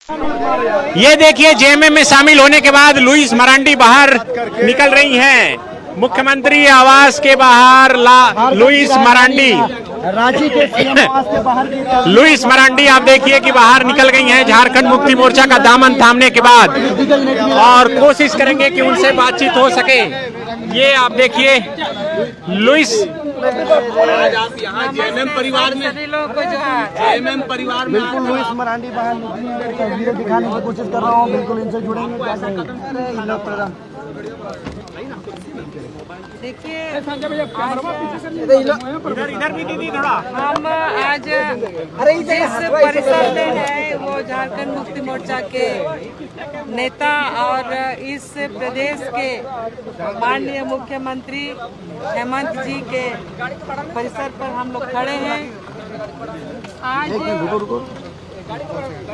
ये देखिए, जेएमएम में शामिल होने के बाद लुइस मरांडी बाहर निकल रही हैं। मुख्यमंत्री आवास के बाहर लुइस मरांडी, रांची के सीएम आवास के बाहर लुइस मरांडी आप देखिए कि बाहर निकल गई हैं झारखंड मुक्ति मोर्चा का दामन थामने के बाद, और कोशिश करेंगे कि उनसे बातचीत हो सके। ये आप देखिए लुइस, आज आप यहाँ जेएमएम परिवार में, जेएमएम परिवार में बिल्कुल लुइस मरांडी बाहर निकली है। तस्वीरें दिखाने की कोशिश कर रहा हूँ, बिल्कुल इनसे जुड़ेंगे। देखिए, इधर भी दीदी थोड़ा, हम आज जिस परिसर में है वो झारखंड मुक्ति मोर्चा के नेता और इस प्रदेश के माननीय मुख्यमंत्री हेमंत जी के परिसर पर हम लोग खड़े हैं। आज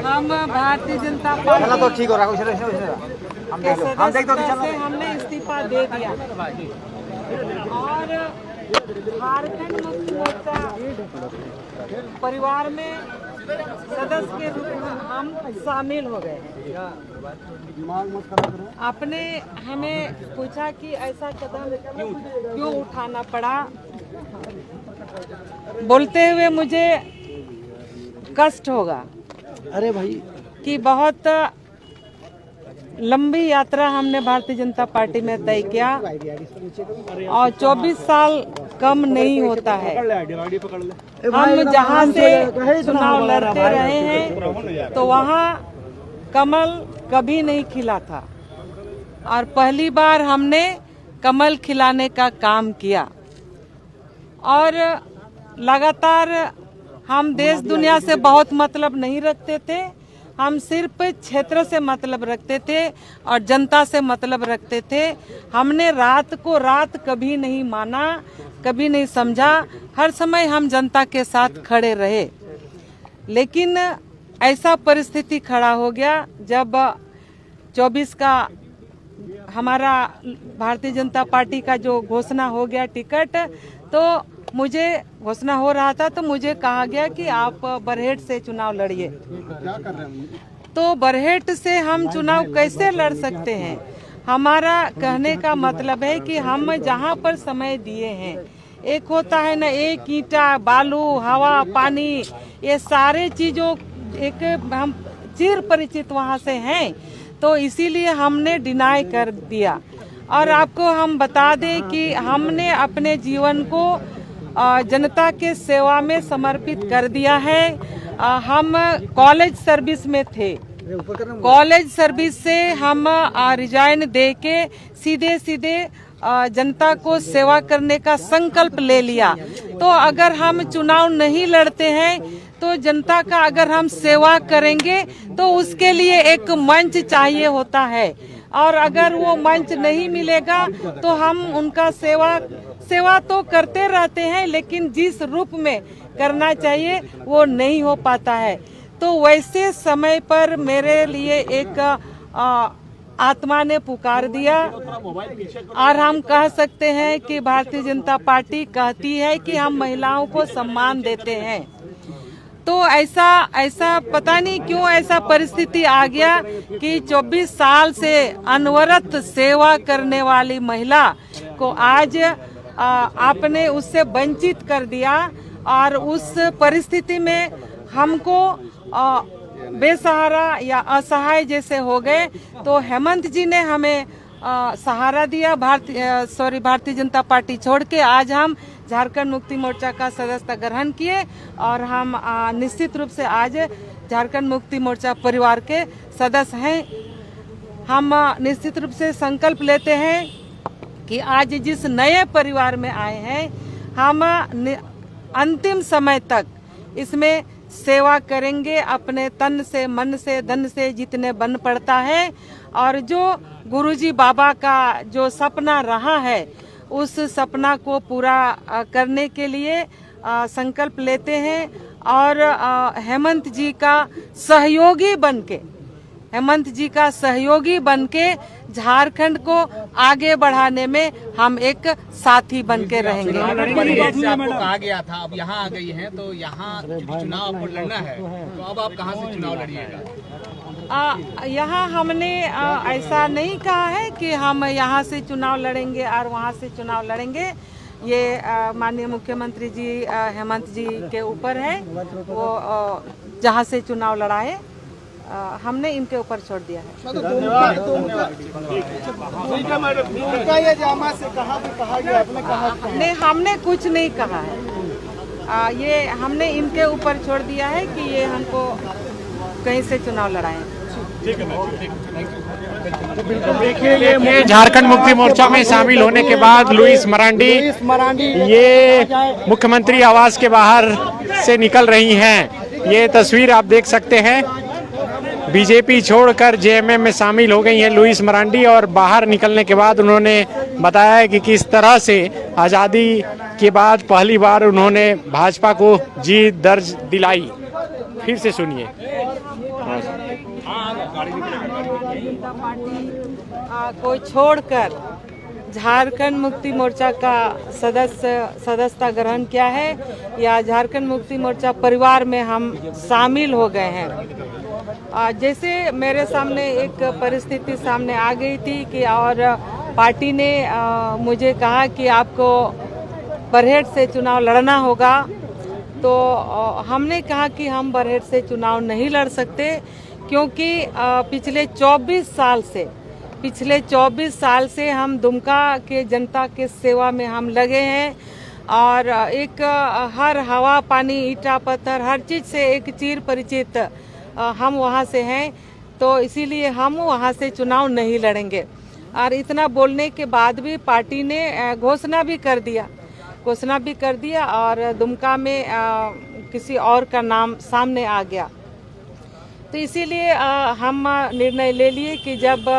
हम भारतीय जनता पार्टी के सदस्यता से हमने इस्तीफा दे दिया और झारखंड मुक्ति मोर्चा परिवार में सदस्य के रूप में हम शामिल हो गए। आपने हमें पूछा कि ऐसा कदम क्यों उठाना पड़ा। बोलते हुए मुझे कष्ट होगा, अरे भाई, कि बहुत लंबी यात्रा हमने भारतीय जनता पार्टी में तय किया और 24 साल कम नहीं होता है। हम जहां से चुनाव लड़ते रहे हैं तो वहां कमल कभी नहीं खिला था और पहली बार हमने कमल खिलाने का काम किया। और लगातार हम देश दुनिया से बहुत मतलब नहीं रखते थे, हम सिर्फ क्षेत्र से मतलब रखते थे और जनता से मतलब रखते थे। हमने रात को रात कभी नहीं माना, कभी नहीं समझा, हर समय हम जनता के साथ खड़े रहे। लेकिन ऐसा परिस्थिति खड़ा हो गया जब 24 का हमारा भारतीय जनता पार्टी का जो घोषणा हो गया टिकट, तो मुझे घोषणा हो रहा था तो मुझे कहा गया कि आप बरहेट से चुनाव लड़िए। तो बरहेट से हम चुनाव कैसे लड़ सकते हैं? हमारा कहने का मतलब है कि हम जहां पर समय दिए हैं, एक होता है ना, एक ईंटा, बालू, हवा, पानी, ये सारे चीजों एक हम चिर परिचित वहां से हैं, तो इसीलिए हमने डिनाई कर दिया। और आपको हम बता दें कि हमने अपने जीवन को जनता के सेवा में समर्पित कर दिया है। हम कॉलेज सर्विस में थे, कॉलेज सर्विस से हम रिजाइन दे के सीधे सीधे जनता को सेवा करने का संकल्प ले लिया। तो अगर हम चुनाव नहीं लड़ते हैं तो जनता का अगर हम सेवा करेंगे तो उसके लिए एक मंच चाहिए होता है, और अगर वो मंच नहीं मिलेगा तो हम उनका सेवा तो करते रहते हैं, लेकिन जिस रूप में करना चाहिए वो नहीं हो पाता है। तो वैसे समय पर मेरे लिए एक आत्मा ने पुकार दिया, और हम कह सकते हैं कि भारतीय जनता पार्टी कहती है कि हम महिलाओं को सम्मान देते हैं। तो ऐसा पता नहीं क्यों ऐसा परिस्थिति आ गया कि 24 साल से अनवरत सेवा करने वाली महिला को आज आपने उससे वंचित कर दिया, और उस परिस्थिति में हमको बेसहारा या असहाय जैसे हो गए। तो हेमंत जी ने हमें सहारा दिया, भारतीय जनता पार्टी छोड़ के आज हम झारखंड मुक्ति मोर्चा का सदस्यता ग्रहण किए, और हम निश्चित रूप से आज झारखंड मुक्ति मोर्चा परिवार के सदस्य हैं। हम निश्चित रूप से संकल्प लेते हैं कि आज जिस नए परिवार में आए हैं, हम अंतिम समय तक इसमें सेवा करेंगे, अपने तन से, मन से, धन से जितने बन पड़ता है। और जो गुरुजी बाबा का जो सपना रहा है, उस सपना को पूरा करने के लिए संकल्प लेते हैं, और हेमंत जी का सहयोगी बनके झारखंड को आगे बढ़ाने में हम एक साथी बनके रहेंगे। से आपको कहा गया था, अब यहाँ आ गई हैं, तो यहाँ चुनाव आपको लड़ना है, तो अब आप कहाँ से चुनाव लड़िएगा? यहाँ हमने ऐसा नहीं कहा है कि हम यहाँ से चुनाव लड़ेंगे और वहाँ से चुनाव लड़ेंगे। ये माननीय मुख्यमंत्री जी हेमंत जी के ऊपर है, वो जहाँ से चुनाव लड़ाए, हमने इनके ऊपर छोड़ दिया है। नहीं, हमने कुछ नहीं कहा है, ये हमने इनके ऊपर छोड़ दिया है कि ये हमको कहीं से चुनाव लड़ाएं। देखिए झारखंड मुक्ति मोर्चा में शामिल होने के बाद लुइस मरांडी ये मुख्यमंत्री आवास के बाहर से निकल रही हैं। ये तस्वीर आप देख सकते हैं। बीजेपी छोड़कर जेएमएम में शामिल हो गई हैं लुइस मरांडी, और बाहर निकलने के बाद उन्होंने बताया कि किस तरह से आज़ादी के बाद पहली बार उन्होंने भाजपा को जीत दर्ज दिलाई। फिर से सुनिए। जनता पार्टी को छोड़कर झारखंड मुक्ति मोर्चा का सदस्यता ग्रहण किया है, या झारखंड मुक्ति मोर्चा परिवार में हम शामिल हो गए हैं। जैसे मेरे सामने एक परिस्थिति सामने आ गई थी कि और पार्टी ने मुझे कहा कि आपको बरहेट से चुनाव लड़ना होगा, तो हमने कहा कि हम बरहेट से चुनाव नहीं लड़ सकते, क्योंकि पिछले 24 साल से हम दुमका के जनता के सेवा में हम लगे हैं, और एक हर हवा पानी ईटा पत्थर हर चीज़ से एक चिर परिचित हम वहाँ से हैं, तो इसीलिए हम वहाँ से चुनाव नहीं लड़ेंगे। और इतना बोलने के बाद भी पार्टी ने घोषणा भी कर दिया और दुमका में किसी और का नाम सामने आ गया। तो इसीलिए हम निर्णय ले लिए कि जब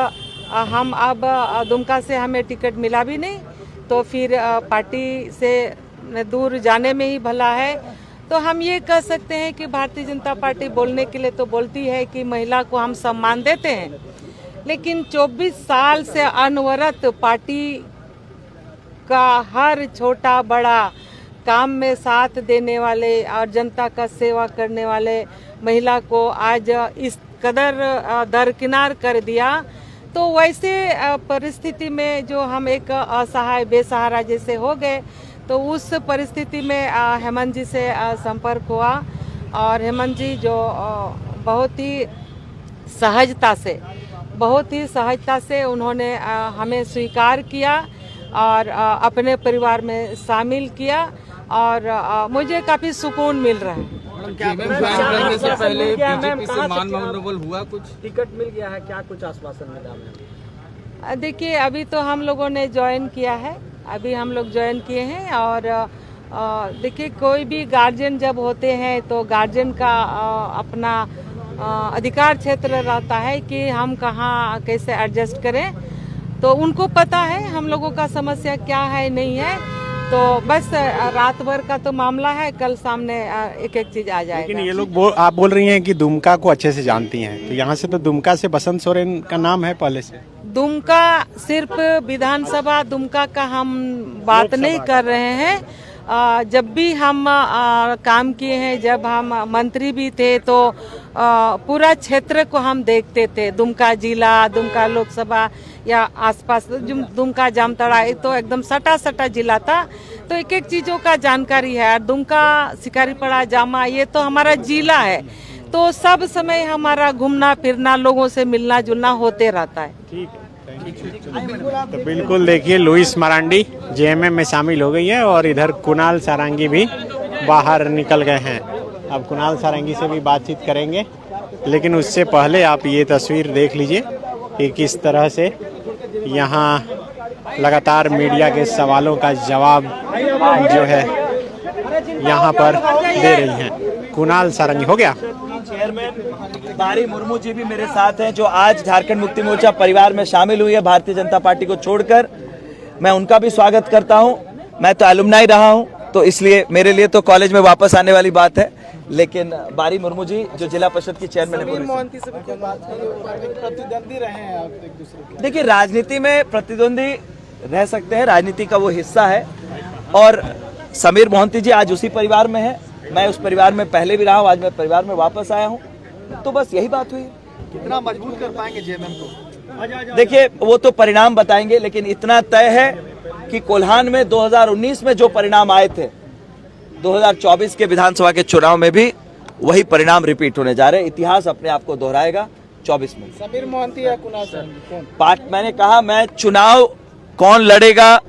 हम अब दुमका से हमें टिकट मिला भी नहीं, तो फिर पार्टी से दूर जाने में ही भला है। तो हम ये कह सकते हैं कि भारतीय जनता पार्टी बोलने के लिए तो बोलती है कि महिला को हम सम्मान देते हैं, लेकिन 24 साल से अनवरत पार्टी का हर छोटा बड़ा काम में साथ देने वाले और जनता का सेवा करने वाले महिला को आज इस कदर दरकिनार कर दिया। तो वैसे परिस्थिति में जो हम एक असहाय बेसहारा जैसे हो गए, तो उस परिस्थिति में हेमंत जी से संपर्क हुआ, और हेमंत जी जो बहुत ही सहजता से उन्होंने हमें स्वीकार किया और अपने परिवार में शामिल किया, और मुझे काफ़ी सुकून मिल रहा है। करने से पहले बीजेपी से मान-मनोबल हुआ, कुछ टिकट मिल गया है क्या, कुछ आश्वासन मिला? देखिए, अभी तो हम लोगों ने ज्वाइन किया है, अभी हम लोग ज्वाइन किए हैं, और देखिए कोई भी गार्जियन जब होते हैं तो गार्जियन का अपना अधिकार क्षेत्र रहता है कि हम कहाँ कैसे एडजस्ट करें। तो उनको पता है हम लोगों का समस्या क्या है नहीं है, तो बस रात भर का तो मामला है, कल सामने एक एक चीज आ जाएगा। लेकिन ये लोग आप बोल रही हैं कि दुमका को अच्छे से जानती हैं, तो यहाँ से तो दुमका से बसंत सोरेन का नाम है पहले से। दुमका सिर्फ विधानसभा दुमका का हम बात नहीं कर रहे हैं। जब भी हम काम किए हैं, जब हम मंत्री भी थे, तो पूरा क्षेत्र को हम देखते थे। दुमका जिला, दुमका लोकसभा या आसपास दुमका जामताड़ा, तो एकदम सटा जिला था, तो एक एक चीज़ों का जानकारी है। दुमका, शिकारीपाड़ा, जामा, ये तो हमारा जिला है, तो सब समय हमारा घूमना फिरना, लोगों से मिलना जुलना होते रहता है। ठीक है, तो बिल्कुल देखिए लुइस मरांडी जेएमएम में शामिल हो गई है, और इधर कुणाल सारंगी भी बाहर निकल गए हैं। अब कुणाल सारंगी से भी बातचीत करेंगे, लेकिन उससे पहले आप ये तस्वीर देख लीजिए कि किस तरह से यहाँ लगातार मीडिया के सवालों का जवाब जो है यहाँ पर दे रही हैं। कुणाल सारंगी हो गया। चेयरमैन बारी मुर्मू जी भी मेरे साथ हैं, जो आज झारखंड मुक्ति मोर्चा परिवार में शामिल हुई है भारतीय जनता पार्टी को छोड़कर। मैं उनका भी स्वागत करता हूं। मैं तो एलुमनाई रहा हूं, तो इसलिए मेरे लिए तो कॉलेज में वापस आने वाली बात है। लेकिन बारी मुर्मू जी जो जिला परिषद की चेयरमैन है, प्रतिद्वंदी रहे हैं आप एक दूसरे के। देखिए राजनीति में प्रतिद्वंदी रह सकते हैं, राजनीति का वो हिस्सा है, और समीर मोहंती जी आज उसी परिवार में है। मैं उस परिवार में पहले भी रहा हूँ, आज मैं परिवार में वापस आया हूँ, तो बस यही बात हुई। कितना मजबूत कर पाएंगे जेएमएम को? देखिए वो तो परिणाम बताएंगे, लेकिन इतना तय है कि कोल्हान में 2019 में जो परिणाम आए थे 2024 के विधानसभा के चुनाव में भी वही परिणाम रिपीट होने जा रहे हैं। इतिहास अपने आप को दोहराएगा 24 में। समीर मोहंती या कुणाल सहनी? मैंने कहा मैं चुनाव कौन लड़ेगा,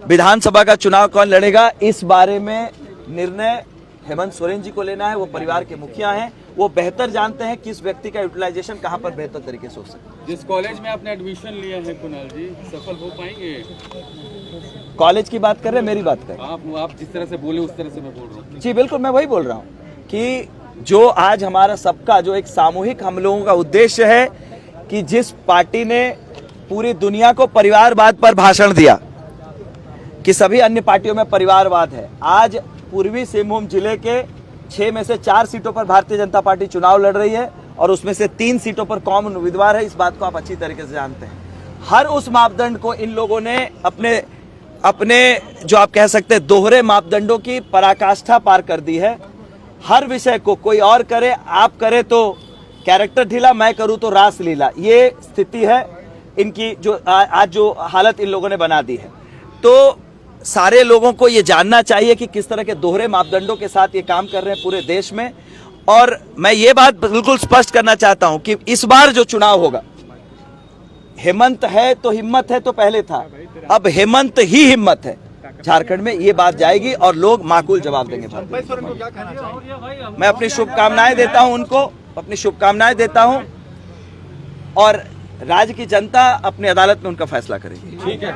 विधानसभा का चुनाव कौन लड़ेगा, इस बारे में निर्णय हेमंत सोरेन जी को लेना है। वो परिवार के मुखिया हैं, वो बेहतर जानते हैं किस व्यक्ति का यूटिलाइजेशन कहां पर बेहतर तरीके से हो सकता है। जिस कॉलेज में आपने एडमिशन लिया है कुणाल जी, सफल हो पाएंगे? कॉलेज की बात कर रहे हैं, मेरी बात कर रहे हैं? आप जिस तरह से बोले उस तरह से मैं बोल रहा हूँ। जी बिल्कुल, मैं वही बोल रहा हूँ कि जो आज हमारा सबका जो एक सामूहिक हम लोगों का उद्देश्य है कि जिस पार्टी ने पूरी दुनिया को परिवारवाद पर भाषण दिया कि सभी अन्य पार्टियों में परिवारवाद है, आज पूर्वी सिंहभूम जिले के 6 में से 4 सीटों पर भारतीय जनता पार्टी चुनाव लड़ रही है और उसमें से 3 सीटों पर कौन उम्मीदवार है, इस बात को आप अच्छी तरीके से जानते हैं। हर उस मापदंड को इन लोगों ने अपने जो आप कह सकते हैं दोहरे मापदंडों की पराकाष्ठा पार कर दी है। हर विषय को कोई और करे, आप करे तो कैरेक्टर ढीला, मैं करूं तो रास लीला, ये स्थिति है इनकी जो आज जो हालत इन लोगों ने बना दी है। तो सारे लोगों को ये जानना चाहिए कि किस तरह के दोहरे मापदंडों के साथ ये काम कर रहे हैं पूरे देश में। और मैं ये बात बिल्कुल स्पष्ट करना चाहता हूं कि इस बार जो चुनाव होगा, हेमंत है तो हिम्मत है तो पहले था, अब हेमंत ही हिम्मत है। झारखंड में ये बात जाएगी और लोग माकूल जवाब देंगे। मैं अपनी शुभकामनाएं देता हूं उनको, अपनी शुभकामनाएं देता हूं और राज्य की जनता अपनी अदालत में उनका फैसला करेगी। ठीक है।